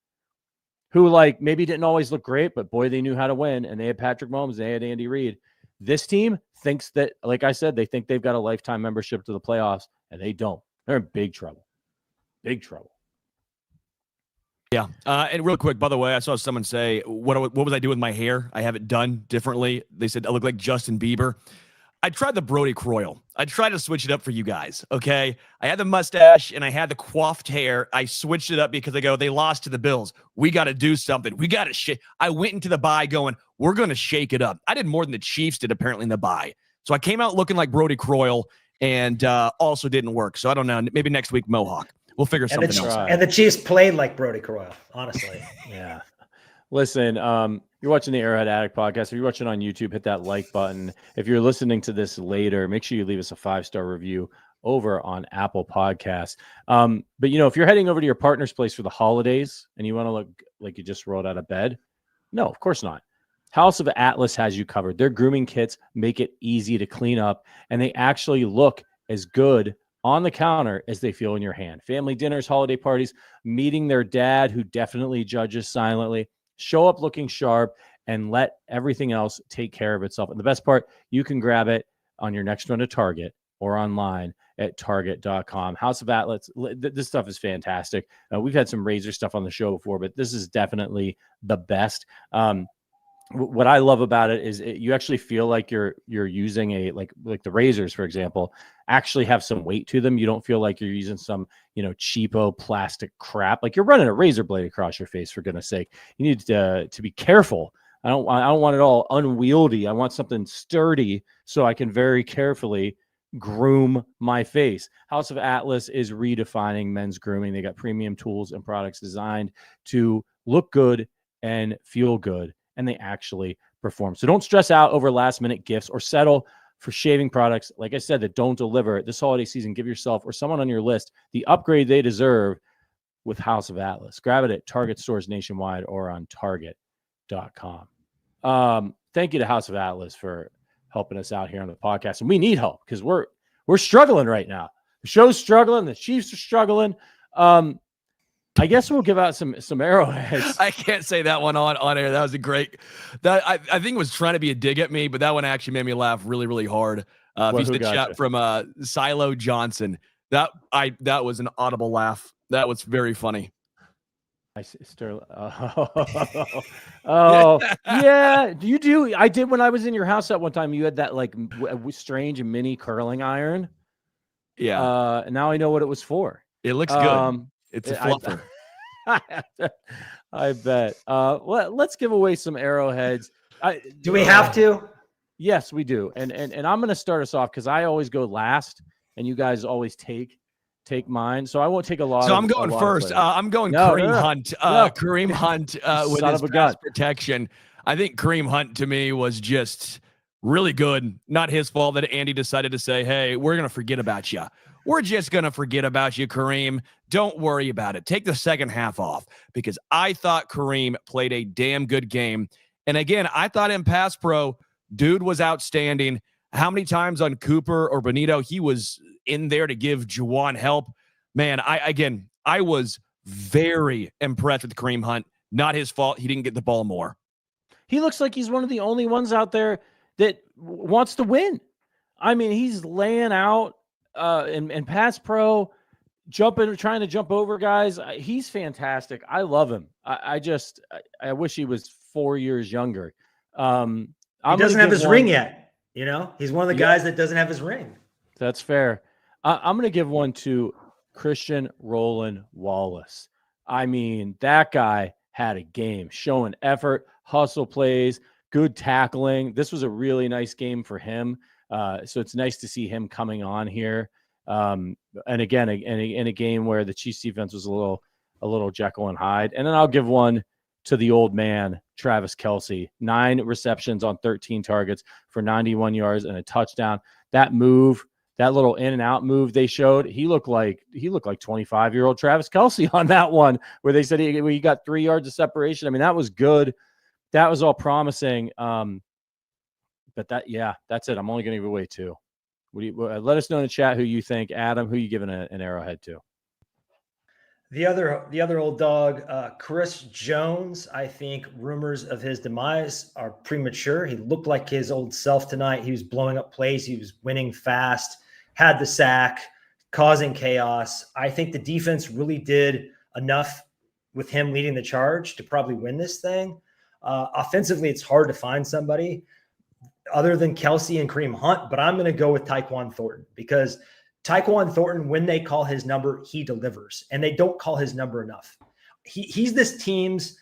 who like maybe didn't always look great, but boy, they knew how to win. And they had Patrick Mahomes, they had Andy Reid. This team thinks that, like I said, they think they've got a lifetime membership to the playoffs, and they don't. They're in big trouble. Big trouble. Yeah. And real quick, by the way, I saw someone say, what was I doing with my hair? I have it done differently. They said I look like Justin Bieber. I tried the Brody Croyle. I tried to switch it up for you guys, okay? I had the mustache and I had the coiffed hair. I switched it up because they lost to the Bills. We got to do something. We got to shake. I went into the bye going, we're going to shake it up. I did more than the Chiefs did apparently in the bye. So I came out looking like Brody Croyle and also didn't work. So I don't know. Maybe next week, Mohawk. We'll figure something else out. And the Chiefs played like Brody Croyle, honestly. Yeah. Listen, you're watching the Arrowhead Addict podcast. If you're watching on YouTube, hit that like button. If you're listening to this later, make sure you leave us a 5-star review over on Apple Podcasts. But, if you're heading over to your partner's place for the holidays and you want to look like you just rolled out of bed, no, of course not. House of Atlas has you covered. Their grooming kits make it easy to clean up, and they actually look as good on the counter as they feel in your hand. Family dinners, holiday parties, meeting their dad who definitely judges silently. Show up looking sharp and let everything else take care of itself. And the best part, you can grab it on your next run to Target or online at target.com. House of Atlas, this stuff is fantastic. We've had some razor stuff on the show before, but this is definitely the best. What I love about it is you actually feel like you're using a like the razors, for example, actually have some weight to them. You don't feel like you're using some cheapo plastic crap. Like you're running a razor blade across your face, for goodness sake. You need to be careful. I don't want it all unwieldy. I want something sturdy so I can very carefully groom my face. House of Atlas is redefining men's grooming. They got premium tools and products designed to look good and feel good, and they actually perform. So don't stress out over last minute gifts or settle for shaving products, like I said, that don't deliver. This holiday season, give yourself or someone on your list the upgrade they deserve with House of Atlas. Grab it at Target stores nationwide or on target.com. Thank you to House of Atlas for helping us out here on the podcast. And we need help because we're struggling right now. The show's struggling. The Chiefs are struggling. I guess we'll give out some arrowheads. I can't say that one on air. That was a great. That I think it was trying to be a dig at me, but that one actually made me laugh really, really hard. If you see the chat from Silo Johnson, that was an audible laugh. That was very funny. I Sterling. Oh, yeah. You do. I did when I was in your house that one time. You had that like strange mini curling iron. Yeah. And now I know what it was for. It looks good. It's a fluffer. I bet. Let's give away some Arrowheads. Do we have to? Yes, we do. And I'm going to start us off because I always go last, and you guys always take mine. So I won't take a lot. So I'm going first. I'm going Kareem Hunt. Kareem Hunt with his pass protection. I think Kareem Hunt to me was just really good. Not his fault that Andy decided to say, hey, we're going to forget about you. We're just going to forget about you, Kareem. Don't worry about it. Take the second half off, because I thought Kareem played a damn good game. And again, I thought in pass pro, dude was outstanding. How many times on Cooper or Benito he was in there to give Juwan help? Man, I was very impressed with Kareem Hunt. Not his fault. He didn't get the ball more. He looks like he's one of the only ones out there that wants to win. I mean, he's laying out and pass pro, trying to jump over guys. He's fantastic. I love him. I wish he was 4 years younger. He doesn't have his ring yet. You know, he's one of the guys that doesn't have his ring. That's fair. I'm going to give one to Christian Roland Wallace. I mean, that guy had a game, showing effort, hustle plays, good tackling. This was a really nice game for him. So it's nice to see him coming on here. And again, in a game where the Chiefs defense was a little Jekyll and Hyde. And then I'll give one to the old man, Travis Kelce. 9 receptions on 13 targets for 91 yards and a touchdown. That move, that little in and out move they showed, he looked like 25-year-old Travis Kelce on that one, where they said he got 3 yards of separation. I mean, that was good. That was all promising. But that's it. I'm only going to give away 2. Let us know in the chat who you think. Adam, who you giving an Arrowhead to? The other old dog, Chris Jones. I think rumors of his demise are premature. He looked like his old self tonight. He was blowing up plays. He was winning fast, had the sack, causing chaos. I think the defense really did enough with him leading the charge to probably win this thing. Offensively, it's hard to find somebody other than Kelce and Kareem Hunt, but I'm going to go with Tyquan Thornton, because Tyquan Thornton, when they call his number, he delivers, and they don't call his number enough. He's this team's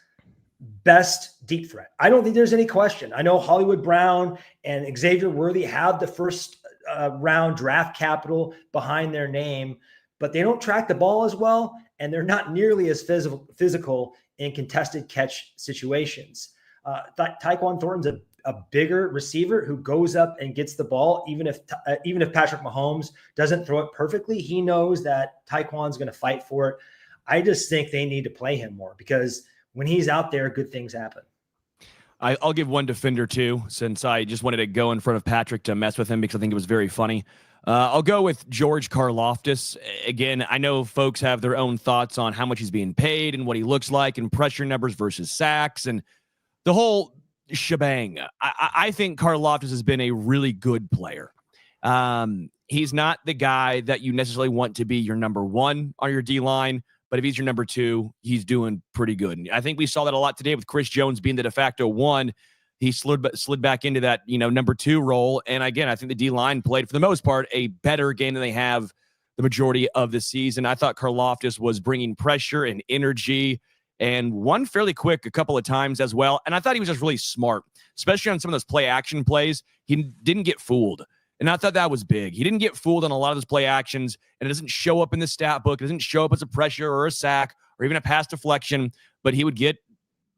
best deep threat. I don't think there's any question. I know Hollywood Brown and Xavier Worthy have the first round draft capital behind their name, but they don't track the ball as well, and they're not nearly as physical in contested catch situations. Tyquan Thornton's a bigger receiver who goes up and gets the ball. Even if Patrick Mahomes doesn't throw it perfectly, he knows that Tyquan's going to fight for it. I just think they need to play him more, because when he's out there, good things happen. I'll give one defender too, since I just wanted to go in front of Patrick to mess with him because I think it was very funny. I'll go with George Karlaftis. Again, I know folks have their own thoughts on how much he's being paid and what he looks like and pressure numbers versus sacks and the whole shebang. I think Karlaftis has been a really good player. He's not the guy that you necessarily want to be your number 1 on your D-line, but if he's your number 2, he's doing pretty good. And I think we saw that a lot today with Chris Jones being the de facto 1. He slid back into that, number 2 role. And again, I think the D-line played, for the most part, a better game than they have the majority of the season. I thought Karlaftis was bringing pressure and energy, and won fairly quick a couple of times as well. And I thought he was just really smart, especially on some of those play action plays. He didn't get fooled. And I thought that was big. He didn't get fooled on a lot of those play actions, and it doesn't show up in the stat book. It doesn't show up as a pressure or a sack or even a pass deflection, but he would get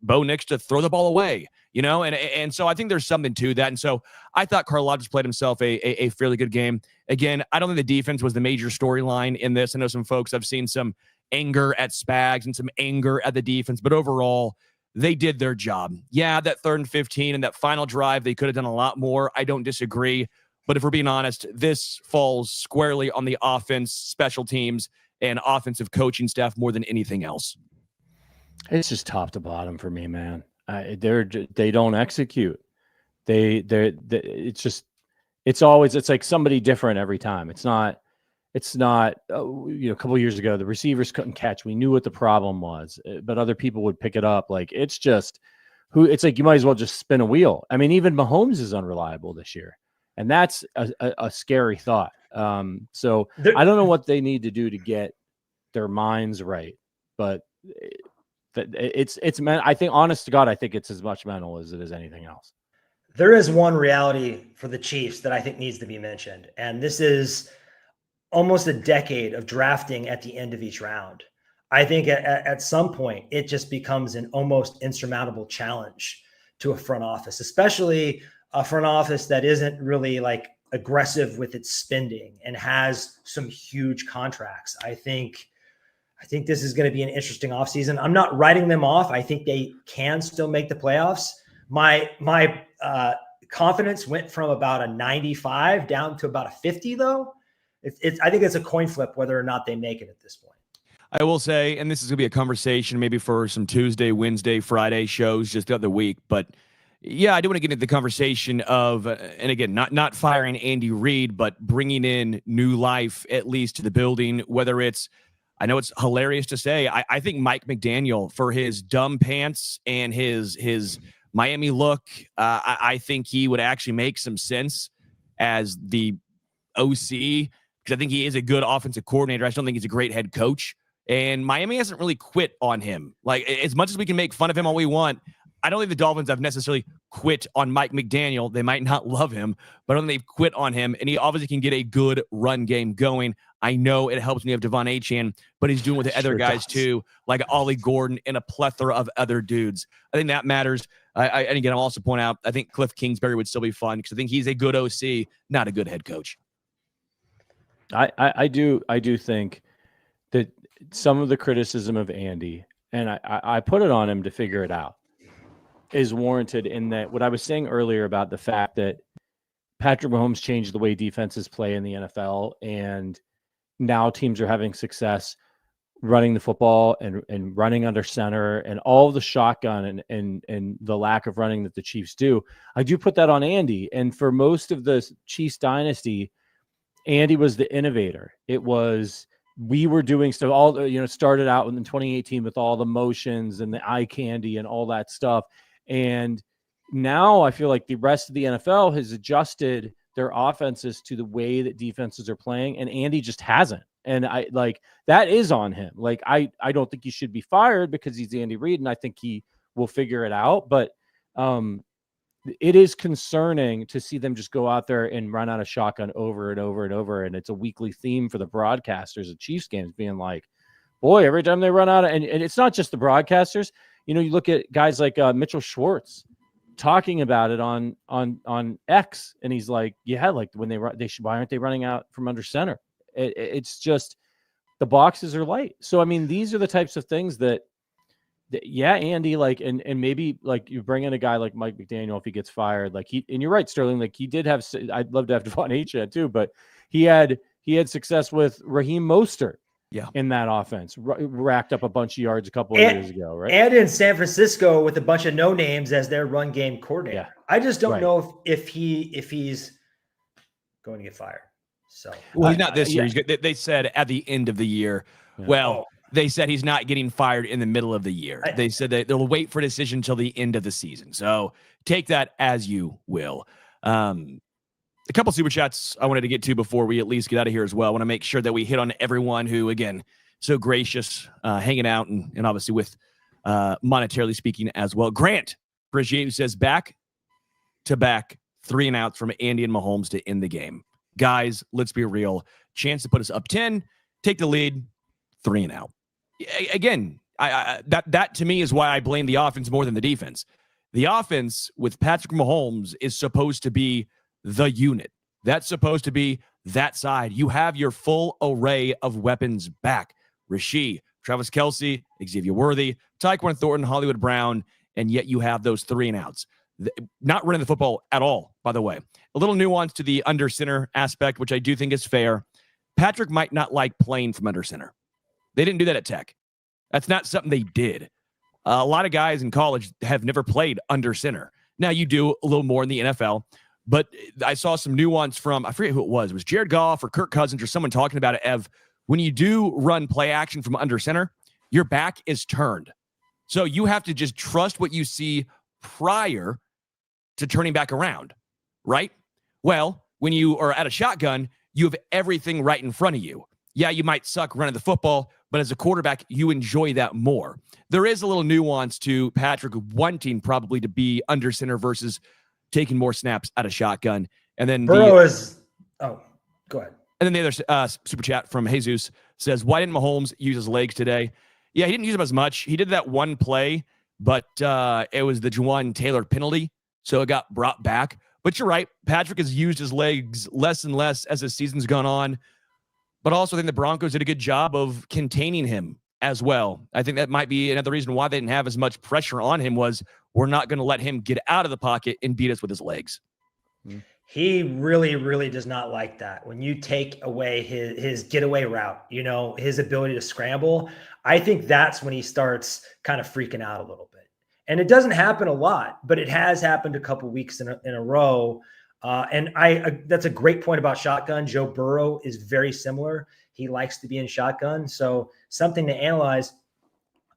Bo Nix to throw the ball away, and so I think there's something to that. And so I thought Karlaftis played himself a fairly good game. Again, I don't think the defense was the major storyline in this. I know some folks, I've seen some anger at Spags and some anger at the defense, but overall, they did their job. Yeah, that 3rd and 15 and that final drive, they could have done a lot more. I don't disagree. But if we're being honest, this falls squarely on the offense, special teams, and offensive coaching staff more than anything else. It's just top to bottom for me, man. They don't execute. It's like somebody different every time. It's not a couple of years ago, the receivers couldn't catch. We knew what the problem was, but other people would pick it up. Like, it's like you might as well just spin a wheel. I mean, even Mahomes is unreliable this year, and that's a scary thought. So I don't know what they need to do to get their minds right, but It's meant. I think, honest to God, I think it's as much mental as it is anything else. There is one reality for the Chiefs that I think needs to be mentioned, and this is almost a decade of drafting at the end of each round. I think at some point it just becomes an almost insurmountable challenge to a front office, especially a front office that isn't really like aggressive with its spending and has some huge contracts. I think this is going to be an interesting offseason. I'm not writing them off. I think they can still make the playoffs. My confidence went from about a 95 down to about a 50 though. I think it's a coin flip whether or not they make it at this point. I will say, and this is going to be a conversation maybe for some Tuesday, Wednesday, Friday shows just the other week, but yeah, I do want to get into the conversation of, and again, not firing Andy Reid, but bringing in new life, at least to the building, whether it's, I know it's hilarious to say, I think Mike McDaniel, for his dumb pants and his Miami look, I think he would actually make some sense as the OC, because I think he is a good offensive coordinator. I just don't think he's a great head coach. And Miami hasn't really quit on him. Like, as much as we can make fun of him all we want, I don't think the Dolphins have necessarily quit on Mike McDaniel. They might not love him, but I don't think they've quit on him. And he obviously can get a good run game going. I know it helps when you have Devon Achane, but he's doing with the other guys too, like Ollie Gordon and a plethora of other dudes. I think that matters. And again, I'll also point out, I think Cliff Kingsbury would still be fun because I think he's a good OC, not a good head coach. I do think that some of the criticism of Andy, and I put it on him to figure it out, is warranted in that what I was saying earlier about the fact that Patrick Mahomes changed the way defenses play in the NFL, and now teams are having success running the football and running under center and all the shotgun and the lack of running that the Chiefs do. I do put that on Andy. And for most of the Chiefs dynasty, Andy was the innovator. It was, we were doing stuff all, started out in 2018 with all the motions and the eye candy and all that stuff. And now I feel like the rest of the NFL has adjusted their offenses to the way that defenses are playing, and Andy just hasn't. And that is on him. Like, I don't think he should be fired because he's Andy Reid, and I think he will figure it out. But it is concerning to see them just go out there and run out of shotgun over and over and over. And it's a weekly theme for the broadcasters of Chiefs games being like, boy, every time they run out of, and it's not just the broadcasters. You look at guys like Mitchell Schwartz talking about it on X, and he's like, yeah, like when why aren't they running out from under center? It's just the boxes are light. So, I mean, these are the types of things that Andy, like, and maybe like you bring in a guy like Mike McDaniel, if he gets fired, like and you're right, Sterling, like he did have, I'd love to have Devon Achane too, but he had success with Raheem Mostert. Yeah, in that offense, racked up a bunch of yards a couple of years ago, right? And in San Francisco with a bunch of no names as their run game coordinator. Yeah. I just don't know if he's going to get fired. So, well, he's not this year. They said at the end of the year. Yeah. Well, they said he's not getting fired in the middle of the year. They said that they'll wait for a decision until the end of the season. So take that as you will. A couple super chats I wanted to get to before we at least get out of here as well. I want to make sure that we hit on everyone who, again, so gracious, hanging out and obviously with monetarily speaking as well. Grant Brigitte says back-to-back 3-and-outs from Andy and Mahomes to end the game. Guys, let's be real. Chance to put us up 10, take the lead, 3-and-out. Again, that to me is why I blame the offense more than the defense. The offense with Patrick Mahomes is supposed to be the unit. That's supposed to be that side. You have your full array of weapons back. Rashee, Travis Kelce, Xavier Worthy, Tyquan Thornton, Hollywood Brown, and yet you have those 3-and-outs. Not running the football at all, by the way. A little nuance to the under center aspect, which I do think is fair. Patrick might not like playing from under center. They didn't do that at Tech. That's not something they did. A lot of guys in college have never played under center. Now you do a little more in the NFL, but I saw some nuance from, I forget who it was. It was Jared Goff or Kirk Cousins or someone talking about it. When you do run play action from under center, your back is turned. So you have to just trust what you see prior to turning back around, right? Well, when you are at a shotgun, you have everything right in front of you. Yeah, you might suck running the football, but as a quarterback, you enjoy that more. There is a little nuance to Patrick wanting probably to be under center versus taking more snaps out of shotgun. And then Burrow is – oh, go ahead. And then the other super chat from Jesus says, why didn't Mahomes use his legs today? Yeah, he didn't use them as much. He did that one play, but it was the Juwan Taylor penalty, so it got brought back. But you're right. Patrick has used his legs less and less as the season's gone on. But also, I think the Broncos did a good job of containing him as well. I think that might be another reason why they didn't have as much pressure on him was we're not going to let him get out of the pocket and beat us with his legs. He really, really does not like that. When you take away his getaway route, his ability to scramble, I think that's when he starts kind of freaking out a little bit. And it doesn't happen a lot, but it has happened a couple weeks in a row. And that's a great point about shotgun. Joe Burrow is very similar. He likes to be in shotgun. So something to analyze.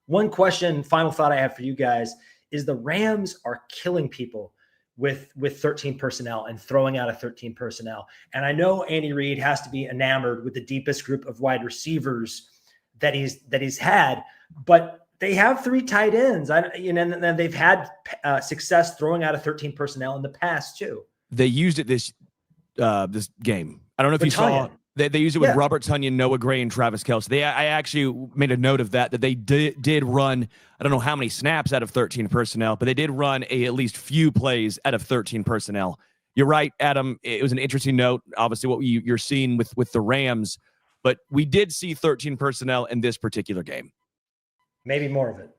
One question, final thought I have for you guys is the Rams are killing people with 13 personnel and throwing out of 13 personnel. And I know Andy Reid has to be enamored with the deepest group of wide receivers that he's had, but they have 3 tight ends. And they've had success throwing out of 13 personnel in the past too. They used it this game. I don't know if you saw. They used it with Robert Tonyan, Noah Gray, and Travis Kelce. I actually made a note of that they did run, I don't know how many snaps out of 13 personnel, but they did run at least few plays out of 13 personnel. You're right, Adam. It was an interesting note, obviously, what you're seeing with the Rams, but we did see 13 personnel in this particular game. Maybe more of it.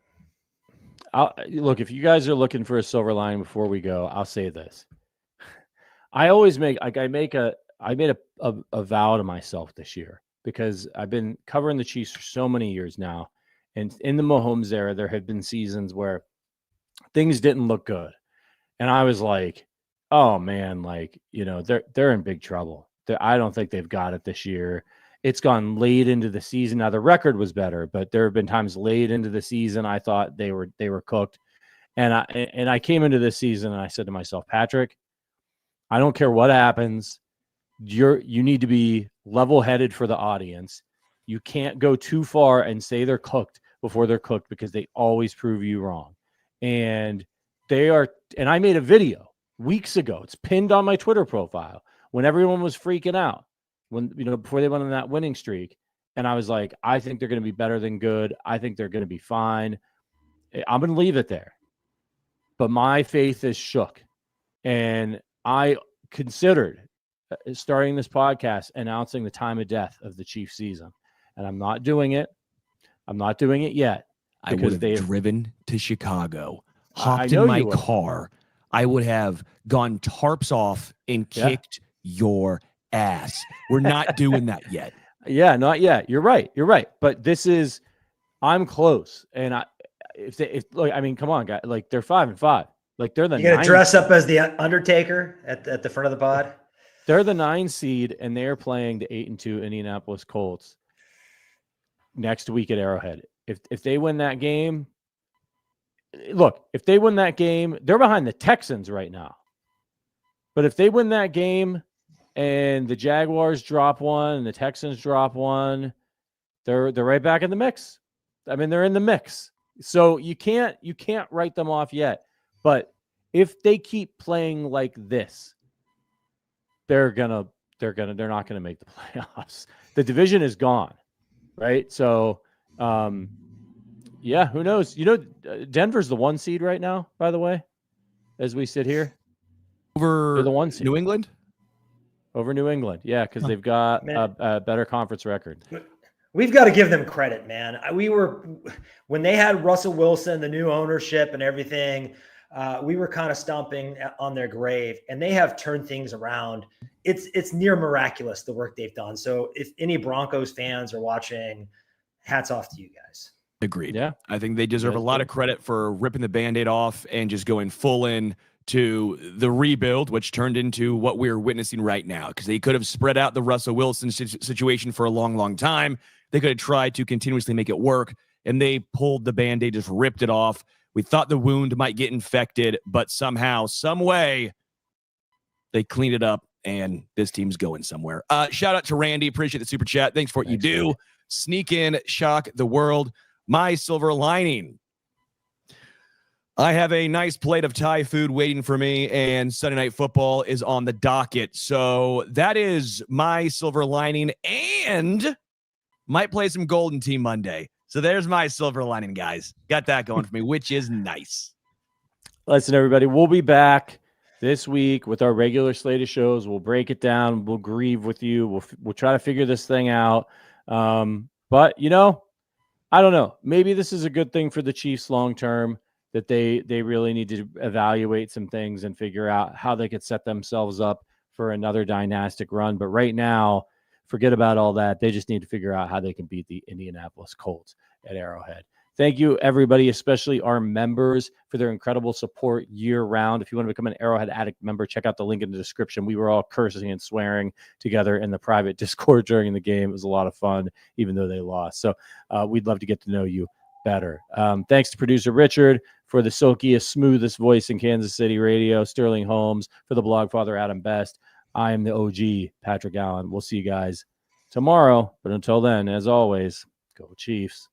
Look, if you guys are looking for a silver lining before we go, I'll say this. I always make I made a vow to myself this year because I've been covering the Chiefs for so many years now. And in the Mahomes era, there have been seasons where things didn't look good. And I was like, oh man, they're in big trouble. I don't think they've got it this year. It's gone late into the season. Now the record was better, but there have been times late into the season I thought they were cooked. And I came into this season and I said to myself, Patrick, I don't care what happens. You need to be level-headed for the audience. You can't go too far and say they're cooked before they're cooked because they always prove you wrong. And they are. And I made a video weeks ago. It's pinned on my Twitter profile when everyone was freaking out before they went on that winning streak. And I was like, I think they're going to be better than good. I think they're going to be fine. I'm going to leave it there. But my faith is shook. And I considered starting this podcast announcing the time of death of the Chiefs season. And I'm not doing it. I'm not doing it yet. I would have driven to Chicago, hopped in my car. I would have gone tarps off and kicked your ass. We're not doing that yet. Yeah, not yet. You're right. But I'm close. And come on, guys. They're 5-5. They're the. You gonna dress up as the Undertaker at the front of the pod? They're the 9 seed, and they are playing the 8-2 Indianapolis Colts next week at Arrowhead. If they win that game, they're behind the Texans right now. But if they win that game, and the Jaguars drop one, and the Texans drop one, they're right back in the mix. I mean, they're in the mix. So you can't write them off yet. But if they keep playing like this, they're not gonna make the playoffs. The division is gone, right? So, who knows? Denver's the 1 seed right now, by the way, as we sit here. Over the 1 seed. New England? Over New England, yeah, because they've got a better conference record. We've got to give them credit, man. When they had Russell Wilson, the new ownership and everything, we were kind of stomping on their grave, and they have turned things around. It's near miraculous, the work they've done. So if any Broncos fans are watching, hats off to you guys. Agreed. Yeah. I think they deserve a lot of credit for ripping the Band-Aid off and just going full in to the rebuild, which turned into what we're witnessing right now, because they could have spread out the Russell Wilson situation for a long, long time. They could have tried to continuously make it work, and they pulled the Band-Aid, just ripped it off. We thought the wound might get infected, but somehow, some way, they cleaned it up, and this team's going somewhere. Shout out to Randy. Appreciate the super chat. Thanks for what you do. sneak in, shock the world. My silver lining. I have a nice plate of Thai food waiting for me, and Sunday Night Football is on the docket. So that is my silver lining, and might play some Golden Team Monday. So there's my silver lining, guys. Got that going for me, which is nice. Listen, everybody, we'll be back this week with our regular slate of shows. We'll break it down. We'll grieve with you. We'll try to figure this thing out. But, you know, I don't know. Maybe this is a good thing for the Chiefs long term, that they really need to evaluate some things and figure out how they could set themselves up for another dynastic run. But right now, forget about all that. They just need to figure out how they can beat the Indianapolis Colts at Arrowhead. Thank you, everybody, especially our members, for their incredible support year-round. If you want to become an Arrowhead Addict member, check out the link in the description. We were all cursing and swearing together in the private Discord during the game. It was a lot of fun, even though they lost. So we'd love to get to know you better. Thanks to producer Richard for the silkiest, smoothest voice in Kansas City radio, Sterling Holmes for the blog father Adam Best. I am the OG, Patrick Allen. We'll see you guys tomorrow. But until then, as always, go Chiefs.